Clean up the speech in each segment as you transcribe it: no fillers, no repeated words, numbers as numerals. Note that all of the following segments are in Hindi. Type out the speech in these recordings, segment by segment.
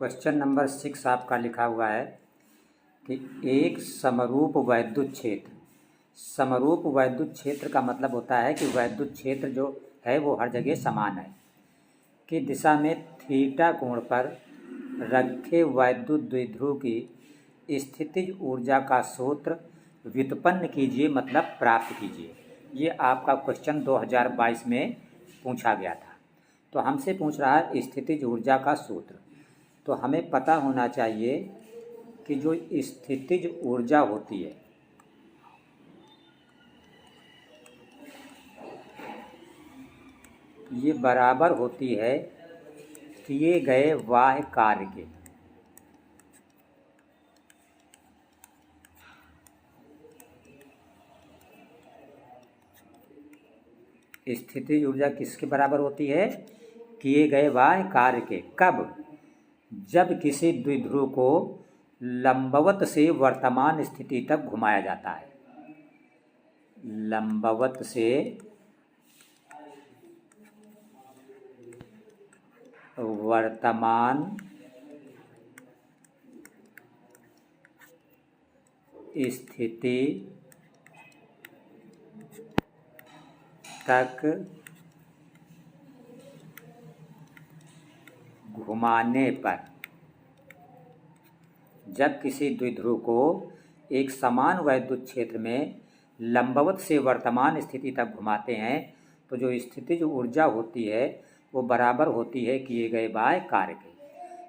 क्वेश्चन नंबर 6 आपका लिखा हुआ है कि एक समरूप वैद्युत क्षेत्र। समरूप वैद्युत क्षेत्र का मतलब होता है कि वैद्युत क्षेत्र जो है वो हर जगह समान है कि दिशा में थीटा कोण पर रखे वैद्युत द्विध्रुव की स्थितिज ऊर्जा का सूत्र व्युत्पन्न कीजिए, मतलब प्राप्त कीजिए। ये आपका क्वेश्चन 2022 में पूछा गया था। तो हमसे पूछ रहा है स्थितिज ऊर्जा का सूत्र। तो हमें पता होना चाहिए कि जो स्थितिज ऊर्जा होती है ये बराबर होती है किए गए बाह्य कार्य के। स्थितिज ऊर्जा किसके बराबर होती है? किए गए बाह्य कार्य के। कब? जब किसी द्विध्रुव को लंबवत से वर्तमान स्थिति तक घुमाया जाता है। लंबवत से वर्तमान स्थिति तक घुमाने पर। जब किसी द्विध्रुव को एक समान वैद्युत क्षेत्र में लंबवत से वर्तमान स्थिति तक घुमाते हैं तो जो स्थितिज ऊर्जा होती है वो बराबर होती है किए गए बाह्य कार्य के।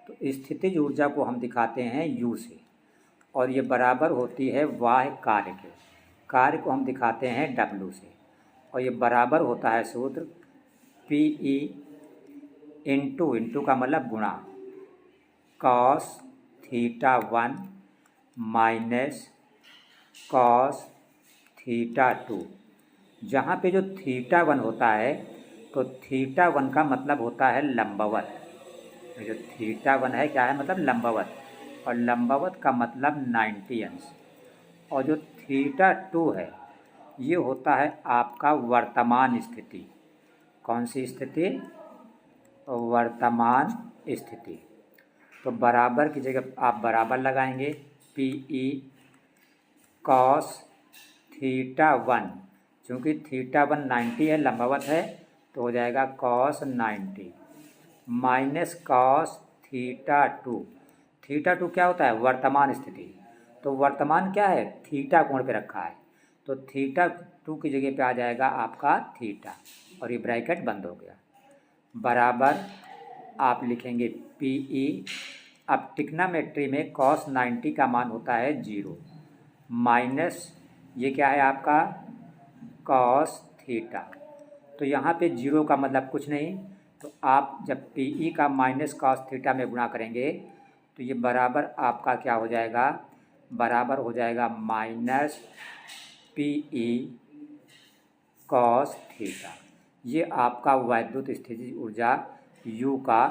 तो स्थितिज ऊर्जा को हम दिखाते हैं U से और ये बराबर होती है बाह्य कार्य के। कार्य को हम दिखाते हैं W से और ये बराबर होता है सूत्र PE इंटू का मतलब गुणा cos θ1 माइनस cos θ2। जहाँ पे जो θ1 होता है तो θ1 का मतलब होता है लंबवत। जो θ1 है क्या है? मतलब लंबवत, और लंबवत का मतलब 90 अंश। और जो θ2 है ये होता है आपका वर्तमान स्थिति। कौन सी स्थिति? वर्तमान स्थिति। तो बराबर की जगह आप बराबर लगाएंगे PE cos θ1, चूँकि θ1 90 है, लंबवत है, तो हो जाएगा cos 90 माइनस cos θ2। θ2 क्या होता है? वर्तमान स्थिति। तो वर्तमान क्या है? थीटा कोण पे रखा है, तो θ2 की जगह पे आ जाएगा आपका थीटा और ये ब्रैकेट बंद हो गया। बराबर आप लिखेंगे PE। अब ट्रिग्नोमेट्री में cos 90 का मान होता है 0 माइनस ये क्या है आपका? cos θ। तो यहाँ पे 0 का मतलब कुछ नहीं, तो आप जब PE का माइनस cos θ में गुणा करेंगे तो ये बराबर आपका क्या हो जाएगा? बराबर हो जाएगा माइनस PE cos θ। ये आपका वैद्युत स्थितिज ऊर्जा U का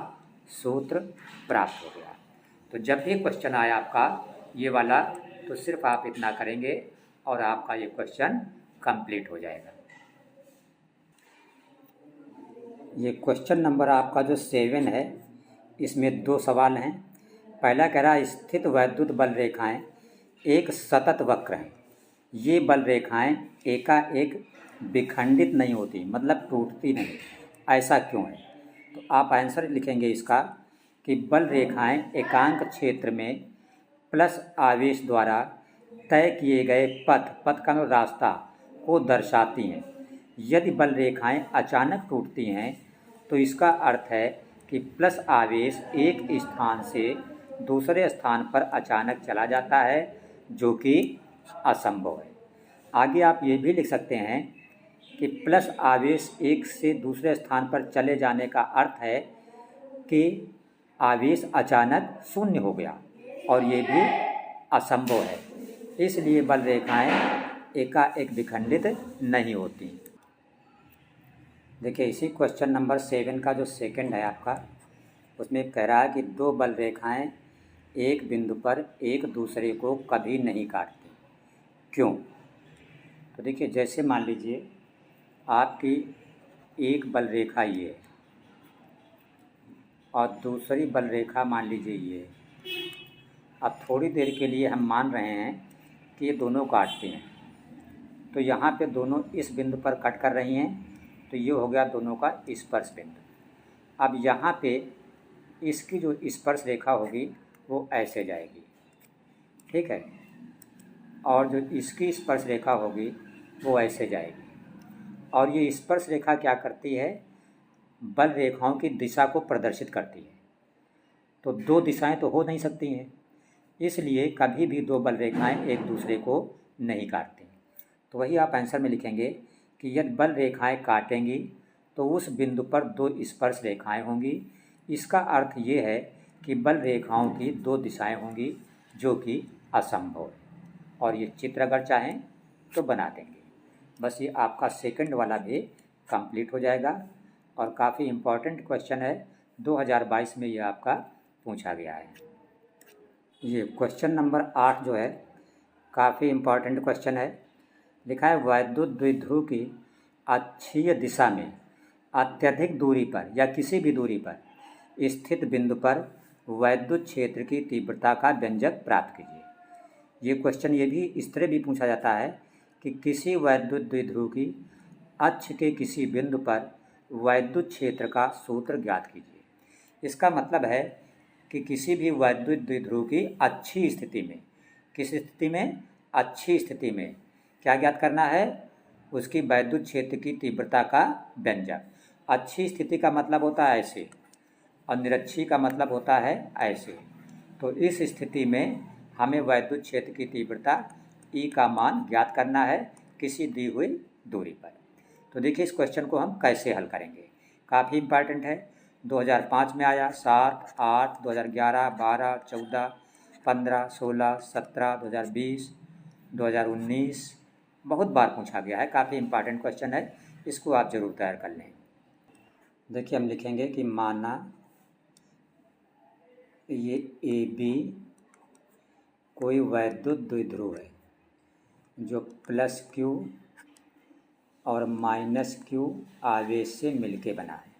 सूत्र प्राप्त हो गया। तो जब भी क्वेश्चन आया आपका ये वाला तो सिर्फ आप इतना करेंगे और आपका ये क्वेश्चन कंप्लीट हो जाएगा। ये क्वेश्चन नंबर आपका जो 7 है इसमें 2 सवाल हैं। पहला कह रहा है स्थित वैद्युत बल रेखाएं एक सतत वक्र हैं। ये बल रेखाएं एकाएक विखंडित नहीं होती, मतलब टूटती नहीं। ऐसा क्यों है? तो आप आंसर लिखेंगे इसका कि बल रेखाएं एकांक क्षेत्र में प्लस आवेश द्वारा तय किए गए पथ का रास्ता को दर्शाती हैं। यदि बल रेखाएं अचानक टूटती हैं तो इसका अर्थ है कि प्लस आवेश एक स्थान से दूसरे स्थान पर अचानक चला जाता है, जो कि असंभव है। आगे आप ये भी लिख सकते हैं कि प्लस आवेश एक से दूसरे स्थान पर चले जाने का अर्थ है कि आवेश अचानक शून्य हो गया, और ये भी असंभव है। इसलिए बल रेखाएं एकाएक विखंडित नहीं होती। देखिए इसी क्वेश्चन नंबर 7 का जो सेकंड है आपका, उसमें कह रहा है कि 2 बल रेखाएं एक बिंदु पर एक दूसरे को कभी नहीं काटती। क्यों? तो देखिए जैसे मान लीजिए आपकी एक बल रेखा ये है, और दूसरी बल रेखा मान लीजिए ये। अब थोड़ी देर के लिए हम मान रहे हैं कि ये दोनों काटते हैं, तो यहाँ पे दोनों इस बिंदु पर कट कर रही हैं, तो ये हो गया दोनों का स्पर्श बिंदु। अब यहाँ पे इसकी जो स्पर्श रेखा होगी वो ऐसे जाएगी, ठीक है, और जो इसकी स्पर्श रेखा होगी वो ऐसे जाएगी। और ये स्पर्श रेखा क्या करती है, बल रेखाओं की दिशा को प्रदर्शित करती है। तो दो दिशाएं तो हो नहीं सकती हैं, इसलिए कभी भी दो बल रेखाएं एक दूसरे को नहीं काटती। तो वही आप आंसर में लिखेंगे कि यदि बल रेखाएं काटेंगी तो उस बिंदु पर दो स्पर्श रेखाएं होंगी। इसका अर्थ ये है कि बल रेखाओं की दो दिशाएं होंगी, जो कि असंभव है। और ये चित्र अगर चाहें तो बना देंगे। बस ये आपका सेकंड वाला भी कंप्लीट हो जाएगा। और काफ़ी इम्पॉर्टेंट क्वेश्चन है, 2022 में ये आपका पूछा गया है। ये क्वेश्चन नंबर 8 जो है काफ़ी इम्पॉर्टेंट क्वेश्चन है। लिखा है वैद्युत द्विध्रुव की अक्षीय दिशा में अत्यधिक दूरी पर या किसी भी दूरी पर स्थित बिंदु पर वैद्युत क्षेत्र की तीव्रता का व्यंजक प्राप्त कीजिए। ये क्वेश्चन ये भी इस तरह भी पूछा जाता है कि किसी वैद्युत द्विध्रुव की अक्ष के किसी बिंदु पर वैद्युत क्षेत्र का सूत्र ज्ञात कीजिए। इसका मतलब है कि किसी भी वैद्युत द्विध्रुव की अच्छी स्थिति में, किस स्थिति में, अच्छी स्थिति में क्या ज्ञात करना है, उसकी वैद्युत क्षेत्र की तीव्रता का व्यंजक। अच्छी स्थिति का मतलब होता है ऐसे और निरक्षी का मतलब होता है ऐसे। तो इस स्थिति में हमें वैद्युत क्षेत्र की तीव्रता E का मान ज्ञात करना है किसी दी हुई दूरी पर। तो देखिए इस क्वेश्चन को हम कैसे हल करेंगे, काफ़ी इम्पॉर्टेंट है। 2005 में आया, 7, 8, 2011, 12, 14, 15, 16, 17, 2020, 2019 बहुत बार पूछा गया है। काफ़ी इम्पॉर्टेंट क्वेश्चन है, इसको आप ज़रूर तैयार कर लें। देखिए हम लिखेंगे कि माना ये AB कोई वैद्युत द्विध्रुव है जो +Q और -Q आवेश से मिलके बना है,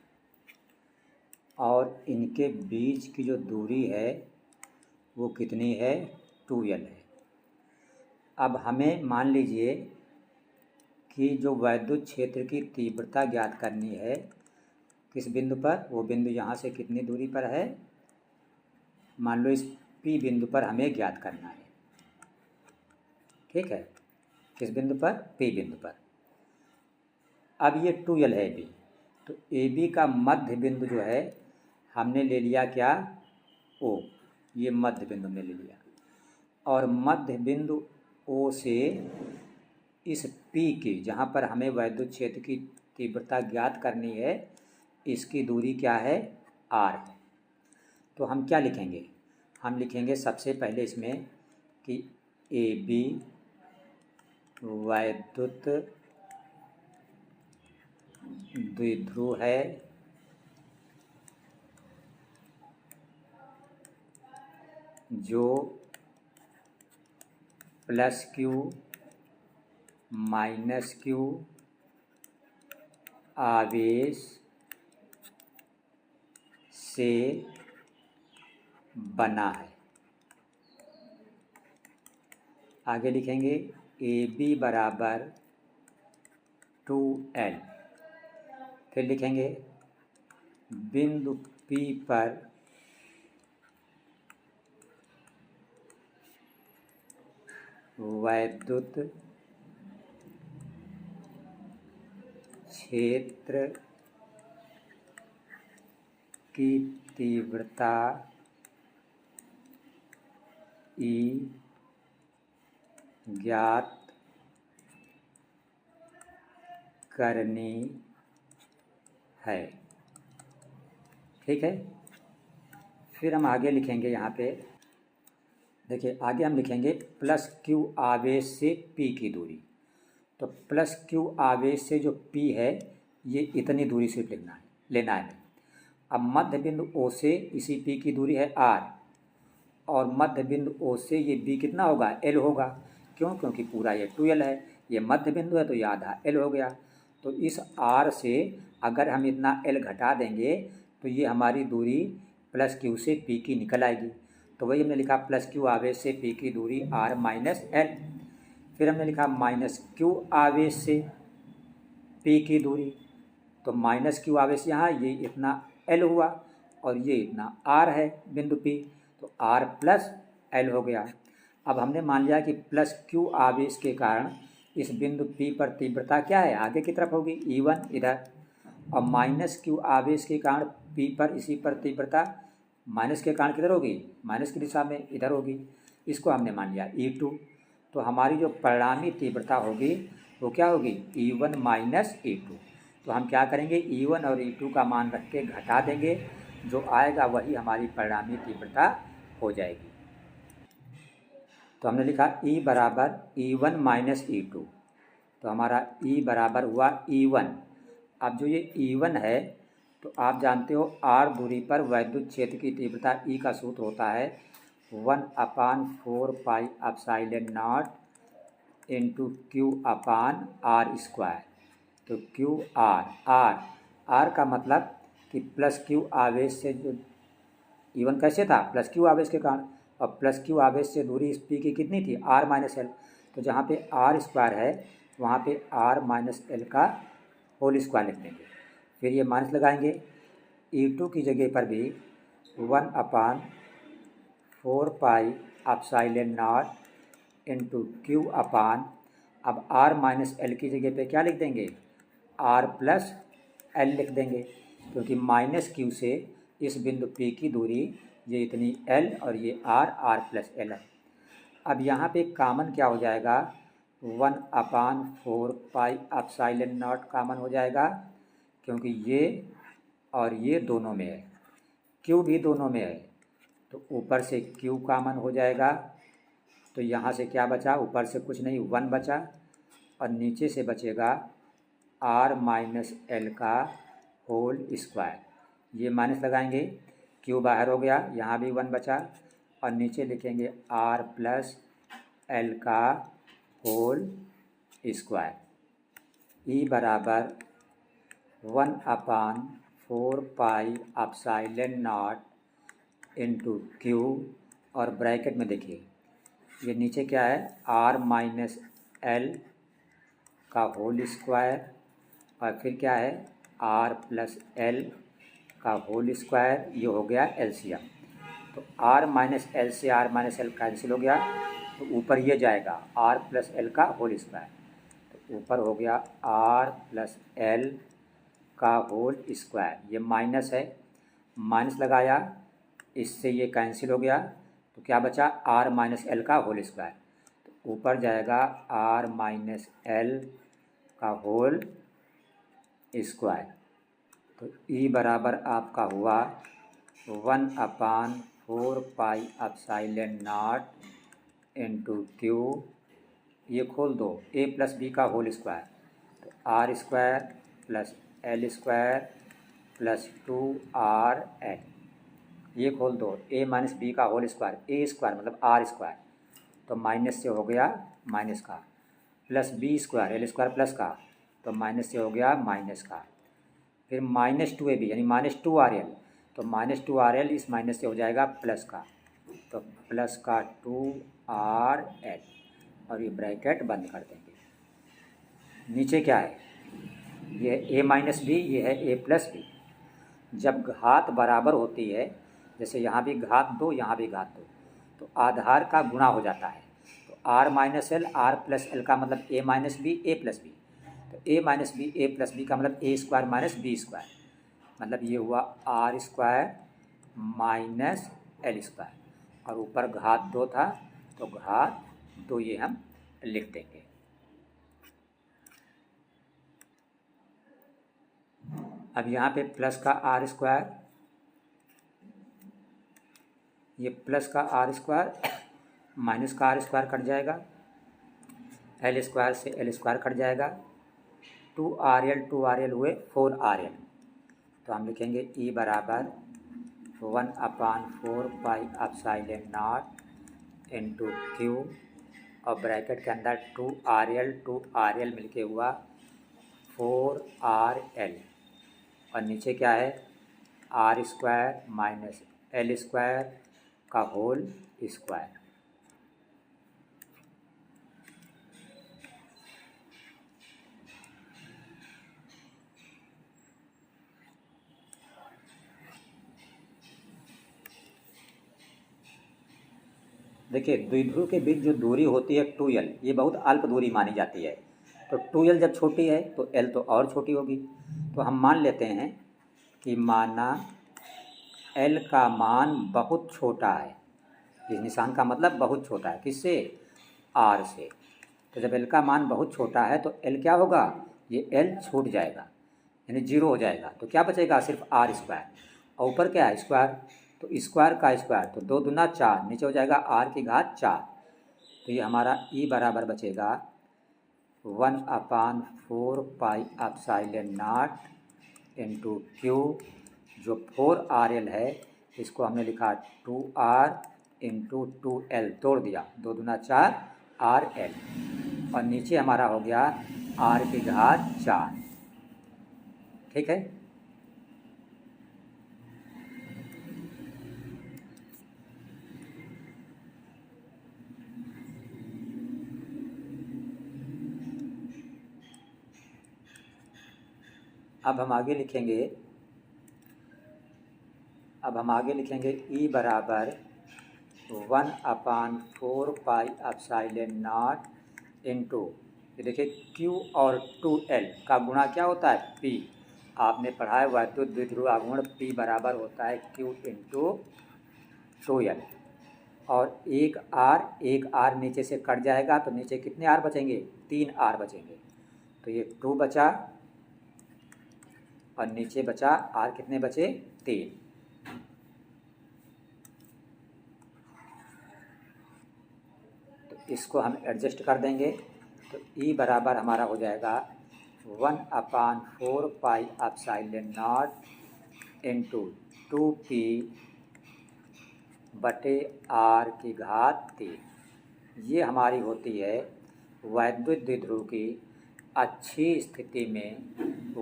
और इनके बीच की जो दूरी है वो कितनी है, 2L है। अब हमें मान लीजिए कि जो वैद्युत क्षेत्र की तीव्रता ज्ञात करनी है किस बिंदु पर, वो बिंदु यहाँ से कितनी दूरी पर है, मान लो इस P बिंदु पर हमें ज्ञात करना है, ठीक है, किस बिंदु पर, P बिंदु पर। अब ये 2L है AB, तो AB का मध्य बिंदु जो है हमने ले लिया क्या, O, ये मध्य बिंदु हमने ले लिया। और मध्य बिंदु O से इस P की, जहाँ पर हमें वैद्युत क्षेत्र की तीव्रता ज्ञात करनी है, इसकी दूरी क्या है, R है। तो हम क्या लिखेंगे, हम लिखेंगे सबसे पहले इसमें कि AB वैद्युत द्विध्रुव है जो +Q -Q आवेश से बना है। आगे लिखेंगे AB बराबर 2L। फिर लिखेंगे बिंदु P पर वैद्युत क्षेत्र की तीव्रता E ज्ञात करनी है, ठीक है। फिर हम आगे लिखेंगे, यहाँ पे देखिए आगे हम लिखेंगे +Q आवेश से P की दूरी। तो +Q आवेश से जो P है ये इतनी दूरी से लेना है। अब मध्य बिंदु O से इसी P की दूरी है R, और मध्य बिंदु O से ये B कितना होगा, L होगा। क्यों, क्योंकि पूरा ये 2L है, ये मध्य बिंदु है तो ये आधा L हो गया। तो इस R से अगर हम इतना L घटा देंगे तो ये हमारी दूरी प्लस क्यू से पी की निकल आएगी। तो वही हमने लिखा प्लस क्यू आवेश से पी की दूरी आर माइनस एल। फिर हमने लिखा माइनस क्यू आवेश से पी की दूरी, तो माइनस क्यू आवेश यहाँ ये इतना एल हुआ और ये इतना आर है बिंदु पी, तो आर प्लस एल हो गया। अब हमने मान लिया कि प्लस क्यू आवेश के कारण इस बिंदु पी पर तीव्रता क्या है, आगे की तरफ होगी E1 इधर, और माइनस क्यू आवेश के कारण पी पर इसी पर तीव्रता माइनस के कारण किधर होगी, माइनस की दिशा में इधर होगी। इसको हमने मान लिया E2। तो हमारी जो परिणामी तीव्रता होगी वो क्या होगी, E1 माइनस E2। तो हम क्या करेंगे, E1 और E2 का मान रख के घटा देंगे, जो आएगा वही हमारी परिणामी तीव्रता हो जाएगी। तो हमने लिखा E बराबर E1 माइनस E2, तो हमारा E बराबर हुआ E1। अब जो ये E1 है, तो आप जानते हो R दूरी पर वैद्युत क्षेत्र की तीव्रता E का सूत्र होता है 1/4 pi epsilon not into Q upon r square. तो क्यू आर का मतलब कि प्लस क्यू आवेश से जो E1 कैसे था, प्लस क्यू आवेश के कारण, और प्लस क्यू आवेश से दूरी इस पी की कितनी थी, आर माइनस एल। तो जहाँ पे आर स्क्वायर है वहाँ पे आर माइनस एल का होल स्क्वायर लिख देंगे। फिर ये माइनस लगाएंगे, E2 की जगह पर भी 1/4 pi epsilon not into Q upon, अब आर माइनस एल की जगह पे क्या लिख देंगे, आर प्लस एल लिख देंगे, क्योंकि माइनस क्यू से इस बिंदु P की दूरी ये इतनी L और ये R प्लस एल है। अब यहाँ पे कामन क्या हो जाएगा, 1/4 पाई एप्सिलॉन नॉट कामन हो जाएगा, क्योंकि ये और ये दोनों में है, Q भी दोनों में है, तो ऊपर से Q कामन हो जाएगा। तो यहाँ से क्या बचा, ऊपर से कुछ नहीं 1 बचा, और नीचे से बचेगा R माइनस एल का होल स्क्वायर। ये माइनस लगाएंगे, Q बाहर हो गया, यहाँ भी 1 बचा, और नीचे लिखेंगे R प्लस एल का होल स्क्वायर। E बराबर 1/4 pi epsilon not into Q, और ब्रैकेट में देखिए ये नीचे क्या है, R माइनस एल का होल स्क्वायर, और फिर क्या है R प्लस एल का होल स्क्वायर, ये हो गया एलसीएम। तो R माइनस एल से R माइनस एल कैंसिल हो गया, तो ऊपर ये जाएगा R प्लस एल का होल स्क्वायर, तो ऊपर हो गया R प्लस एल का होल स्क्वायर। ये माइनस है, माइनस लगाया, इससे ये कैंसिल हो गया, तो क्या बचा, R माइनस एल का होल स्क्वायर, तो ऊपर जाएगा R माइनस एल का होल स्क्वायर। तो E बराबर आपका हुआ 1/4 pi epsilon not into Q, ये खोल दो, A प्लस बी का होल स्क्वायर, तो R square plus L square plus 2RL, ये खोल दो, A माइनस बी का होल स्क्वायर, A स्क्वायर मतलब R स्क्वायर, तो माइनस से हो गया माइनस का, plus B square L square plus का, तो माइनस से हो गया माइनस का, फिर माइनस 2AB यानी माइनस 2RL, तो माइनस 2RL इस माइनस से हो जाएगा प्लस का, तो प्लस का 2RL, और ये ब्रैकेट बंद कर देंगे। नीचे क्या है, ये A माइनस बी, ये है A प्लस बी। जब घात बराबर होती है, जैसे यहाँ भी घात 2 यहाँ भी घात 2, तो आधार का गुणा हो जाता है, तो R minus l, R plus l का मतलब A minus b, A plus b, तो A minus b, A plus b का मतलब A square minus b square, मतलब ये हुआ R square minus l square, और ऊपर घात 2 था तो घात 2 ये हम लिख देंगे। अब यहाँ पे प्लस का R स्क्वायर, ये प्लस का R स्क्वायर माइनस का R स्क्वायर कट जाएगा, एल स्क्वायर से एल स्क्वायर कट जाएगा, 2RL हुए 4RL, तो हम लिखेंगे E बराबर 1/4 pi epsilon not into Q, और ब्रैकेट के अंदर 2RL मिलके हुआ 4RL, और नीचे क्या है r square minus l square का होल स्क्वायर। देखिए द्विध्रुव के बीच जो दूरी होती है 2l, ये बहुत अल्प दूरी मानी जाती है। तो 2l जब छोटी है तो l तो और छोटी होगी। तो हम मान लेते हैं कि माना l का मान बहुत छोटा है। इस निशान का मतलब बहुत छोटा है, किससे? r से। तो जब l का मान बहुत छोटा है तो l क्या होगा? ये l छूट जाएगा, यानी 0 हो जाएगा। तो क्या बचेगा? सिर्फ आर स्क्वायर, और ऊपर क्या है? स्क्वायर। तो स्क्वायर का स्क्वायर, तो 2 दूना 4, नीचे हो जाएगा r की घात 4। तो ये हमारा e बराबर बचेगा 1/4 pi epsilon not into Q, जो 4RL है इसको हमने लिखा 2R इंटू 2L, तोड़ दिया, 2 दूना 4 RL, और नीचे हमारा हो गया r की घात 4। ठीक है। अब हम आगे लिखेंगे e बराबर 1/4 पाई एप्सिलॉन नॉट इंटू, ये देखिए q और 2l का गुणा क्या होता है? p। आपने पढ़ा है वैद्युत द्विध्रुव आघूर्ण p बराबर होता है q इंटू 2l, और एक r नीचे से कट जाएगा तो नीचे कितने r बचेंगे? 3r बचेंगे। तो ये 2 बचा और नीचे बचा r, कितने बचे? 3। तो इसको हम एडजस्ट कर देंगे। तो e बराबर हमारा हो जाएगा 1/4 pi epsilon not into 2p बटे r की घात 3। ये हमारी होती है वैद्युत द्विध्रुव की अच्छी स्थिति में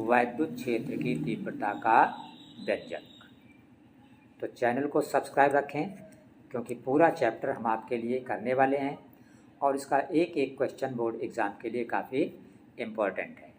वैद्युत क्षेत्र की तीव्रता का व्यंजक। तो चैनल को सब्सक्राइब रखें, क्योंकि पूरा चैप्टर हम आपके लिए करने वाले हैं और इसका एक एक क्वेश्चन बोर्ड एग्ज़ाम के लिए काफ़ी इम्पोर्टेंट है।